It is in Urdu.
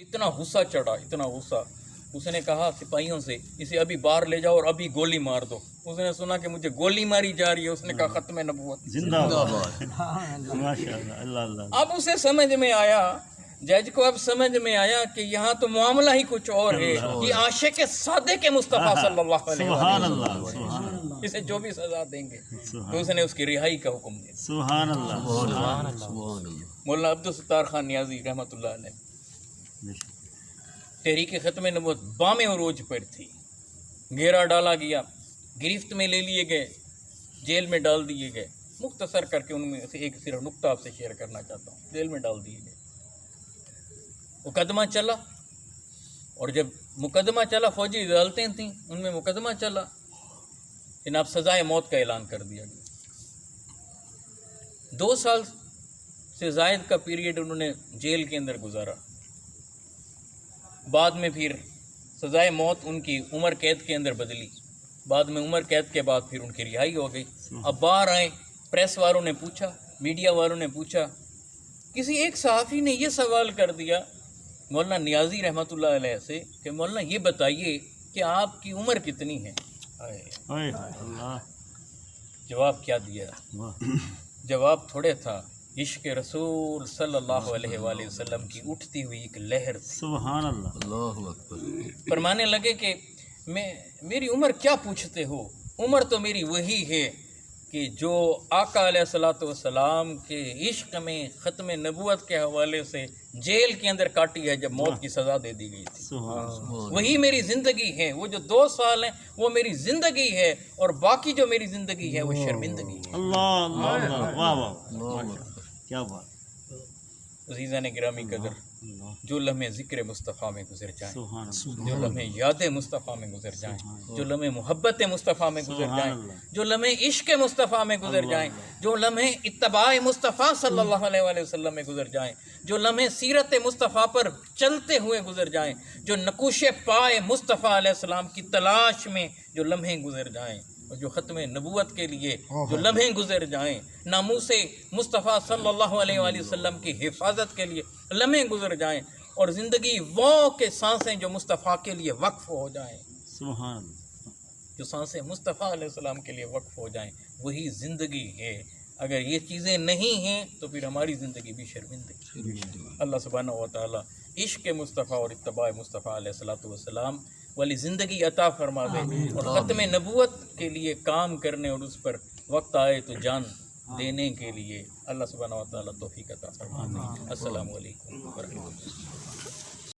اتنا غصہ چڑھا، اتنا غصہ، اس نے کہا سپاہیوں سے اسے ابھی باہر لے جاؤ اور ابھی گولی مار دو۔ اس نے سنا کہ مجھے گولی ماری جا رہی ہے، اس نے کہا ختم نبوت زندہ باد، ماشاءاللہ، اللہ اللہ۔ اب اسے سمجھ میں آیا، جج کو اب سمجھ میں آیا کہ یہاں تو معاملہ ہی کچھ اور ہے، یہ عاشق صادق مصطفیٰ صلی اللہ علیہ سبحان وسلم، اللہ، سبحان اللہ، اسے جو بھی سزا دیں گے تو اس نے اس کی رہائی کا حکم دیا۔ سبحان اللہ، سبحان اللہ۔ مولانا عبدالستار خان نیازی رحمۃ اللہ علیہ تحریک ختم نبوت بام عروج پر تھی، گھیرا ڈالا گیا، گرفت میں لے لیے گئے، جیل میں ڈال دیے گئے۔ مختصر کر کے ان میں سے ایک صرف نقطہ آپ سے شیئر کرنا چاہتا ہوں۔ جیل میں ڈال دیے گئے، مقدمہ چلا، اور جب مقدمہ چلا، فوجی عدالتیں تھیں، ان میں مقدمہ چلا، جناب سزائے موت کا اعلان کر دیا گیا۔ 2 سال سے زائد کا پیریڈ انہوں نے جیل کے اندر گزارا، بعد میں پھر سزائے موت ان کی عمر قید کے اندر بدلی، بعد میں عمر قید کے بعد پھر ان کی رہائی ہو گئی۔ اب باہر آئے، پریس والوں نے پوچھا، میڈیا والوں نے پوچھا، کسی ایک صحافی نے یہ سوال کر دیا مولانا نیازی رحمۃ اللہ علیہ سے کہ مولانا یہ بتائیے کہ آپ کی عمر کتنی ہے؟ اوئے اللہ، جواب کیا دیا؟ جواب تھوڑے تھا، عشق رسول صلی اللہ علیہ وآلہ وسلم کی اٹھتی ہوئی ایک لہر تھی۔ سبحان اللہ، اللہ اکبر۔ فرمانے لگے کہ میری عمر کیا پوچھتے ہو، عمر تو میری وہی ہے کہ جو آقا علیہ الصلوۃ والسلام کے عشق میں ختم نبوت کے حوالے سے جیل کے اندر کاٹی ہے جب موت کی سزا دے دی گئی تھی، سبحان اللہ، وہی میری زندگی ہے۔ وہ جو 2 سال ہیں وہ میری زندگی ہے، اور باقی جو میری زندگی ہے وہ شرمندگی ہے۔ اللہ اللہ اللہ، واہ واہ، کیا بات، عزیزان گرامی قدر، اللہ، جو لمحے ذکر مصطفیٰ میں گزر جائیں، سبحان اللہ، جو لمحے یاد مصطفیٰ میں گزر جائیں، جو لمحے محبت مصطفیٰ میں گزر سبحان جائیں، اللہ، جو لمحے عشق مصطفیٰ میں گزر جائیں، جو لمحے اتباع مصطفیٰ صلی اللہ علیہ وآلہ وسلم میں گزر جائیں، جو لمحے سیرت مصطفیٰ پر چلتے ہوئے گزر جائیں، جو نقوش پائے مصطفیٰ علیہ السلام کی تلاش میں جو لمحے گزر جائیں، اور جو ختم نبوت کے لیے جو لمحے گزر جائیں، ناموس مصطفیٰ صلی اللہ علیہ وآلہ وسلم کی حفاظت کے لیے لمحے گزر جائیں، اور زندگی وہ کہ سانسیں جو مصطفیٰ کے لیے وقف ہو جائیں، سبحان اللہ، جو سانسیں مصطفیٰ علیہ السلام کے لیے وقف ہو جائیں، وہی زندگی ہے۔ اگر یہ چیزیں نہیں ہیں تو پھر ہماری زندگی بھی شرمندگی۔ اللہ سبحانہ و تعالیٰ عشق مصطفیٰ اور اتباع مصطفیٰ علیہ الصلوۃ والسلام والی زندگی عطا فرما دے، اور ختم نبوت کے لیے کام کرنے اور اس پر وقت آئے تو جان دینے کے لیے اللہ سبحانہ و تعالیٰ توفیق عطا فرما دے۔ السلام علیکم ورحمۃ اللہ۔